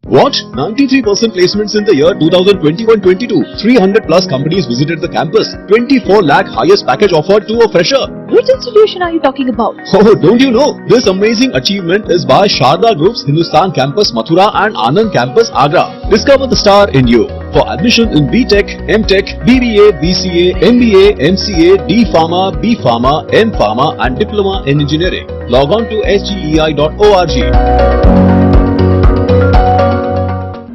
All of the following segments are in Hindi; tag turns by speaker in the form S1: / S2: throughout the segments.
S1: What? 93% placements in the year 2021-22. 300 plus companies visited the campus. 24 lakh highest package offered to a fresher.
S2: Which institution are you talking about?
S1: Oh, don't you know? This amazing achievement is by Sharda Group's Hindustan Campus Mathura and Anand Campus Agra. Discover the star in you. For admission in BTech, MTech, BBA, BCA, MBA, MCA, D Pharma, B Pharma, M Pharma and Diploma in Engineering. Log on to sgei.org.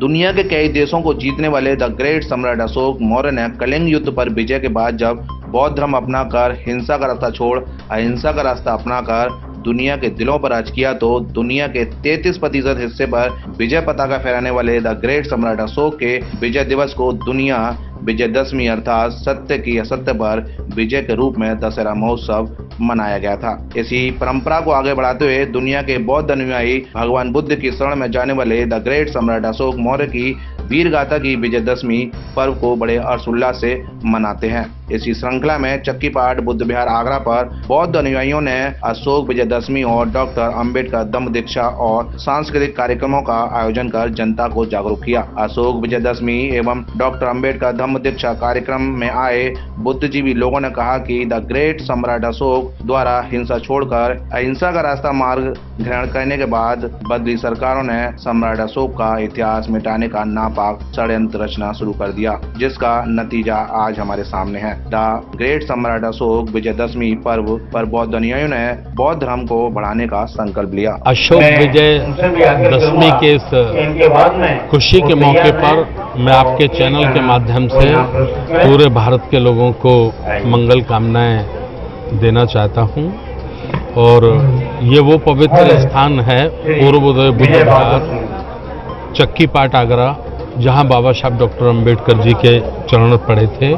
S3: दुनिया के कई देशों को जीतने वाले द ग्रेट सम्राट अशोक मौर्य ने कलिंग युद्ध पर विजय के बाद जब बौद्ध धर्म अपनाकर हिंसा का रास्ता छोड़ अहिंसा का रास्ता अपनाकर दुनिया के दिलों पर राज किया, तो दुनिया के 33% हिस्से पर विजय पताका फहराने वाले द ग्रेट सम्राट अशोक के विजय दिवस को दुनिया विजयदशमी अर्थात सत्य की असत्य पर विजय के रूप में दशहरा महोत्सव मनाया गया था। इसी परंपरा को आगे बढ़ाते हुए दुनिया के बौद्ध अनुयायी भगवान बुद्ध की शरण में जाने वाले द ग्रेट सम्राट अशोक मौर्य की वीर गाथा की विजयदशमी पर्व को बड़े हर्षोल्लास से मनाते हैं। इसी श्रृंखला में चक्की पाठ बुद्ध विहार आगरा पर बौद्ध अनुयायियों ने अशोक विजयदशमी और डॉक्टर अंबेडकर धम्म दीक्षा और सांस्कृतिक कार्यक्रमों का आयोजन कर जनता को जागरूक किया। अशोक विजयदशमी एवं डॉक्टर अंबेडकर धम्म दीक्षा कार्यक्रम में आए बुद्धिजीवी लोगों ने कहा कि द ग्रेट सम्राट अशोक द्वारा हिंसा छोड़कर अहिंसा का रास्ता मार्ग ग्रहण करने के बाद बदली सरकारों ने सम्राट अशोक का इतिहास मिटाने का नापाक षड्यंत्र रचना शुरू कर दिया, जिसका नतीजा आज हमारे सामने है। द ग्रेट सम्राट अशोक विजयदशमी पर्व पर बौद्ध अनुयायियों ने बौद्ध धर्म को बढ़ाने का संकल्प लिया।
S4: अशोक विजयदशमी के इस खुशी के मौके पर मैं आपके चैनल के माध्यम से पूरे भारत के लोगों को मंगल कामनाएं देना चाहता हूं। और ये वो पवित्र स्थान है पूर्वोदय बुद्ध विहार चक्की पाठ आगरा, जहां बाबा साहब डॉक्टर अंबेडकर जी के चरण पड़े थे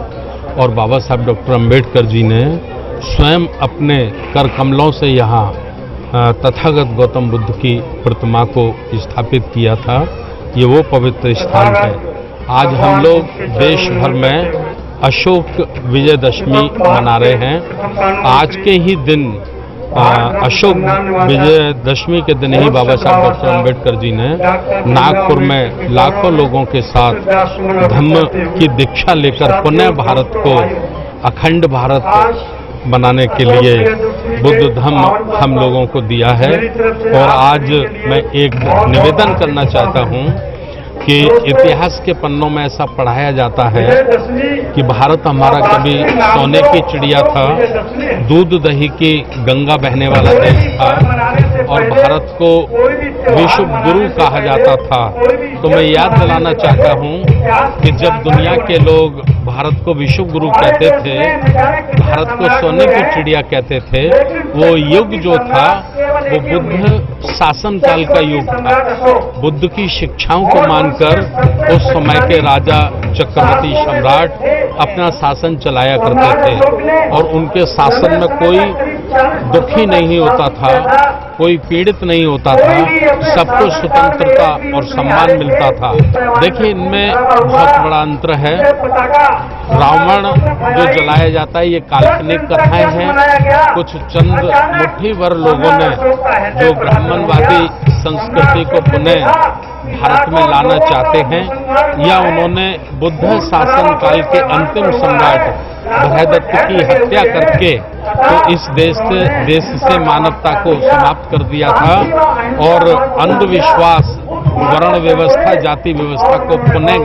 S4: और बाबा साहब डॉक्टर अंबेडकर जी ने स्वयं अपने कर कमलों से यहाँ तथागत गौतम बुद्ध की प्रतिमा को स्थापित किया था। ये वो पवित्र स्थान है। आज हम लोग देश भर में अशोक विजयदशमी मना रहे हैं। आज के ही दिन अशोक विजयदशमी के दिन ही बाबा साहब डॉक्टर अंबेडकर जी ने नागपुर में लाखों लोगों के साथ धम्म की दीक्षा लेकर पुनः भारत को अखंड भारत बनाने के लिए बुद्ध धम्म हम लोगों को दिया है। और आज मैं एक निवेदन करना चाहता हूं कि इतिहास के पन्नों में ऐसा पढ़ाया जाता है कि भारत हमारा कभी सोने की चिड़िया था, दूध दही की गंगा बहने वाला देश था और भारत को विश्व गुरु कहा जाता था। तो मैं याद दिलाना चाहता हूं कि जब दुनिया के लोग भारत को विश्व गुरु कहते थे, भारत को सोने की चिड़िया कहते थे, वो युग जो था वो बुद्ध शासन काल का युग था। बुद्ध की शिक्षाओं को मानकर उस समय के राजा चक्रवर्ती सम्राट अपना शासन चलाया करते थे और उनके शासन में कोई दुखी नहीं होता था, कोई पीड़ित नहीं होता था, सबको स्वतंत्रता और सम्मान मिलता था। देखिए, इनमें बहुत बड़ा अंतर है। रावण जो जलाया जाता है ये काल्पनिक कथाएं हैं। कुछ चंद मुट्ठी भर लोगों ने जो ब्राह्मणवादी संस्कृति को पुनः भारत में लाना चाहते हैं, या उन्होंने बुद्ध शासन काल के अंतिम सम्राट भरतदत्त की हत्या करके तो इस देश से मानवता को समाप्त कर दिया था और अंधविश्वास, वर्ण व्यवस्था, जाति व्यवस्था को पुनः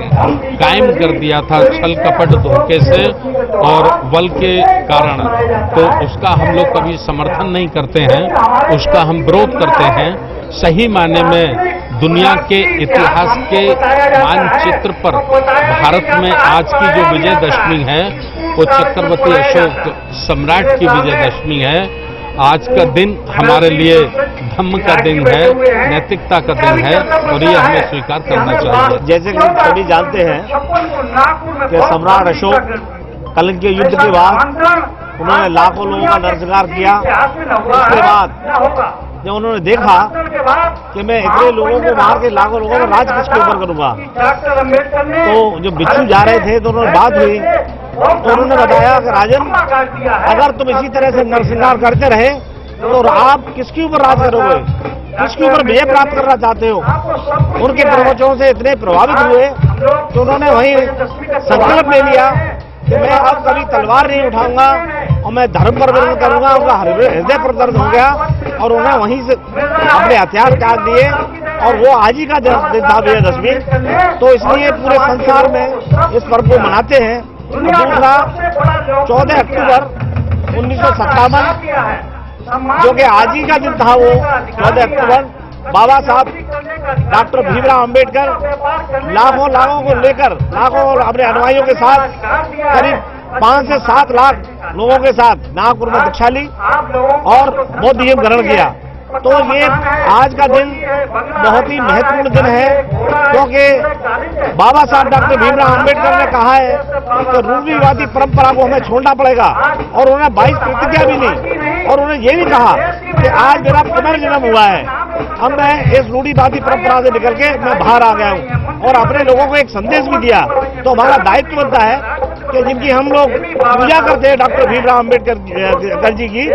S4: कायम कर दिया था छल कपट धोखे से और बल के कारण। तो उसका हम लोग कभी समर्थन नहीं करते हैं, उसका हम विरोध करते हैं। सही मायने में दुनिया के इतिहास के मानचित्र पर भारत में आज की जो विजयदशमी है वो चक्रवर्ती अशोक सम्राट की विजयदशमी है। आज का दिन हमारे लिए धम्म का दिन है, नैतिकता का दिन है और ये हमें स्वीकार करना चाहिए।
S5: जैसे कि हम सभी जानते हैं कि सम्राट अशोक कलिंग के युद्ध के बाद उन्होंने लाखों लोगों का नरसंहार किया। उसके बाद जब उन्होंने देखा कि मैं इतने लोगों को मार के लाखों लोगों का राज किसके ऊपर करूंगा, तो जो बिच्छू जा रहे थे तो उन्होंने बात हुई तो उन्होंने बताया कि राजन, अगर तुम इसी तरह से नरसंहार करते रहे तो आप किसके ऊपर राज करोगे, किसके ऊपर विजय प्राप्त करना चाहते हो। उनके प्रवचनों से इतने प्रभावित हुए तो उन्होंने वहीं संकल्प ले लिया कि मैं अब कभी तलवार नहीं उठाऊंगा और मैं धर्म पर विरोध करूंगा। उनका हृदय पर दर्द हो गया और उन्हें वहीं से अपने हथियार त्याग दिए और वो आज ही का दिन था विजयदशमी। तो इसलिए पूरे संसार में इस पर्व को मनाते हैं। दूसरा 14 अक्टूबर 1957 जो कि आज ही का दिन था, वो 14 अक्टूबर बाबा साहब डॉक्टर भीमराव अंबेडकर लाखों को लेकर, लाखों अपने अनुयायियों के साथ, करीब 5 से 7 लाख लोगों के साथ नागपुर में दीक्षा ली और बौद्धिज्म ग्रहण किया। तो ये आज का दिन बहुत ही महत्वपूर्ण दिन है, क्योंकि बाबा साहब डॉक्टर भीमराव अंबेडकर ने कहा है कि रूढ़िवादी परंपरा को हमें छोड़ना पड़ेगा और उन्होंने 22 प्रतिज्ञा भी ली और उन्होंने ये भी कहा कि आज मेरा पुनर्जन्म हुआ है, अब मैं इस रूढ़िवादी परंपरा से निकल के मैं बाहर आ गया हूँ और अपने लोगों को एक संदेश भी दिया। तो हमारा दायित्व बनता है कि जिनकी हम लोग पूजा करते हैं डॉक्टर भीमराव अंबेडकर जी की,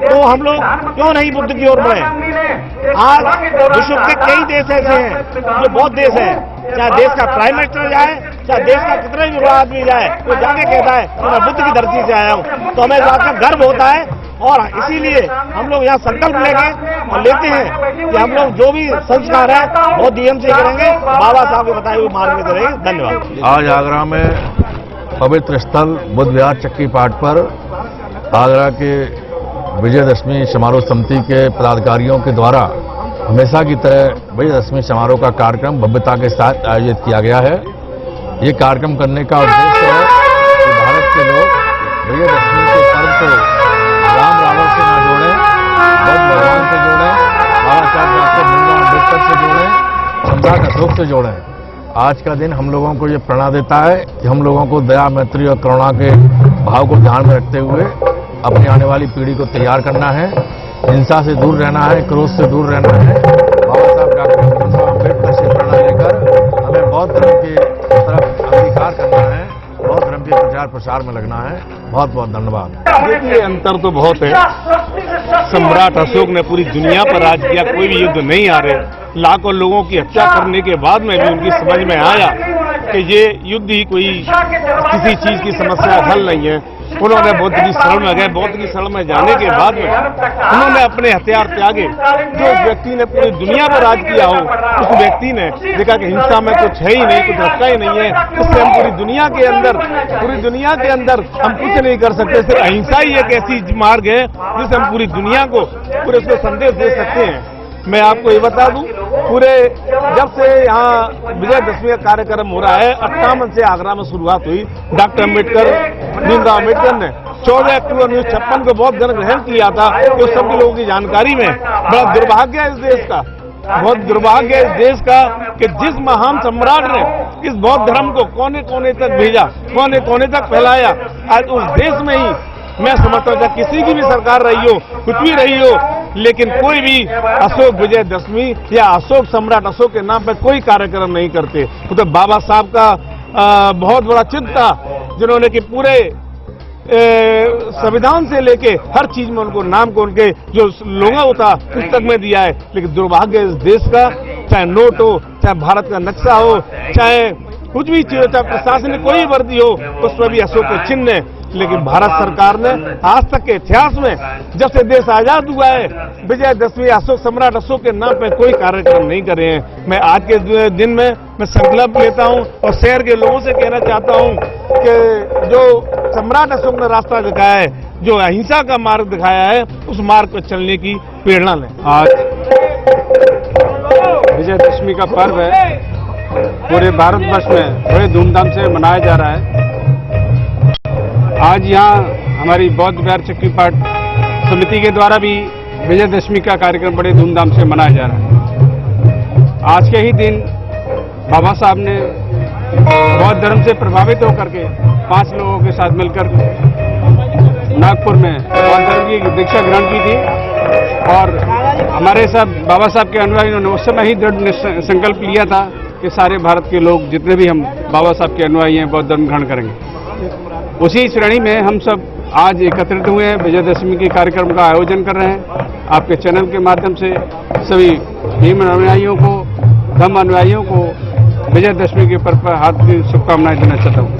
S5: तो हम लोग क्यों नहीं बुद्ध की ओर बढ़े। आज विश्व के कई देश ऐसे हैं जो बहुत देश हैं, चाहे देश का प्राइम मिनिस्टर जाए, चाहे देश का कितना भी बड़ा आदमी जाए, तो जाके कहता है कि मैं बुद्ध की धरती से आया हूँ। तो हमें इस बात का गर्व होता है और इसीलिए हम लोग यहाँ संकल्प लेंगे और लेते हैं कि हम लोग जो भी संस्कार है वो नियम से करेंगे, बाबा साहब के बताए हुए मार्ग में करेंगे। धन्यवाद।
S6: आज आगरा में पवित्र स्थल बुद्ध विहार चक्की पाट पर आगरा के विजयदशमी समारोह समिति के पदाधिकारियों के द्वारा हमेशा की तरह विजयदशमी समारोह का कार्यक्रम भव्यता के साथ आयोजित किया गया है। ये कार्यक्रम करने का उद्देश्य है कि भारत के लोग विजयदशमी के पर्व को राम रावण से न जोड़ें, बुद्ध भगवान से जोड़ें, बाबा साहब डॉक्टर भीमराव अम्बेडकर से जोड़ें, सम्राट अशोक से जोड़ें। आज का दिन हम लोगों को ये प्रेरणा देता है कि हम लोगों को दया, मैत्री और करुणा के भाव को ध्यान में रखते हुए अपनी आने वाली पीढ़ी को तैयार करना है, हिंसा से दूर रहना है, क्रोध से दूर रहना है। बाबा साहब डॉक्टर भीमराव अम्बेडकर से प्रेरणा लेकर हमें बौद्ध धर्म की तरफ अंगीकार करना है, बौद्ध धर्म के प्रचार प्रसार में लगना है। बहुत बहुत धन्यवाद।
S4: देखिए, अंतर तो बहुत है। सम्राट अशोक ने पूरी दुनिया पर राज किया, कोई भी युद्ध नहीं आ रहे। लाखों लोगों की हत्या करने के बाद में भी उनकी समझ में आया कि ये युद्ध ही कोई किसी चीज की समस्या हल नहीं है। उन्होंने बौद्ध की शरण में गए। बौद्ध की शरण में जाने के बाद में उन्होंने अपने हथियार त्यागे। जो व्यक्ति ने पूरी दुनिया पर राज किया हो, उस व्यक्ति ने देखा कि हिंसा में कुछ है ही नहीं, कुछ रखा ही नहीं है, इससे हम पूरी दुनिया के अंदर हम कुछ नहीं कर सकते। सिर्फ अहिंसा ही एक ऐसी मार्ग है जिससे हम पूरी दुनिया को पूरे उसको संदेश दे सकते हैं। मैं आपको ये बता दूं, पूरे जब से यहाँ विजयदशमी का कार्यक्रम हो रहा है, 58 से आगरा में शुरुआत हुई। डॉक्टर भीमराव अम्बेडकर ने 14 अक्टूबर 1956 को बौद्ध धर्म ग्रहण किया था। तो सभी लोगों की जानकारी में बड़ा दुर्भाग्य है इस देश का, बहुत दुर्भाग्य है इस देश का कि जिस महान सम्राट ने इस बौद्ध धर्म को कोने कोने तक भेजा, कोने कोने तक फैलाया, आज उस देश में ही मैं समझता हूँ किसी की भी सरकार रही हो, कुछ भी रही हो, लेकिन कोई भी अशोक विजयदशमी या अशोक सम्राट अशोक के नाम पर कोई कार्यक्रम नहीं करते। तो बाबा साहब का बहुत बड़ा चिंता था, जिन्होंने कि पूरे संविधान से लेके हर चीज में उनको नाम को उनके जो लोगो था पुस्तक में दिया है। लेकिन दुर्भाग्य इस देश का, चाहे नोट हो, चाहे भारत का नक्शा हो, चाहे कुछ भी चीज, चाहे प्रशासनिक कोई वर्दी हो, उसमें भी अशोक के चिन्ह है। लेकिन भारत सरकार ने आज तक के इतिहास में, जब से देश आजाद हुआ है, विजयदशमी अशोक सम्राट अशोक के नाम पे कोई कार्यक्रम नहीं करे हैं। मैं आज के दिन में मैं संकल्प लेता हूं और शहर के लोगों से कहना चाहता हूं कि जो सम्राट अशोक ने रास्ता दिखाया है, जो अहिंसा का मार्ग दिखाया है, उस मार्ग पर चलने की प्रेरणा लें।
S7: आज विजयदशमी का पर्व है, पूरे भारतवर्ष में बड़े धूमधाम से मनाया जा रहा है। आज यहाँ हमारी बौद्ध विहार चक्की पाट समिति के द्वारा भी विजयदशमी का कार्यक्रम बड़े धूमधाम से मनाया जा रहा है। आज के ही दिन बाबा साहब ने बौद्ध धर्म से प्रभावित होकर के 5 लोगों के साथ मिलकर नागपुर में बौद्ध धर्म की दीक्षा ग्रहण की थी और हमारे साथ बाबा साहब के अनुयायियों ने उस समय ही दृढ़ संकल्प लिया था कि सारे भारत के लोग जितने भी हम बाबा साहब के अनुयायी हैं बौद्ध धर्म ग्रहण करेंगे। उसी श्रेणी में हम सब आज एकत्रित हुए हैं, विजयदशमी के कार्यक्रम का आयोजन कर रहे हैं। आपके चैनल के माध्यम से सभी भीम अनुयायियों को, धम्म अनुयायियों को विजयदशमी के पर्व पर हार्दिक शुभकामनाएं देना चाहता हूँ।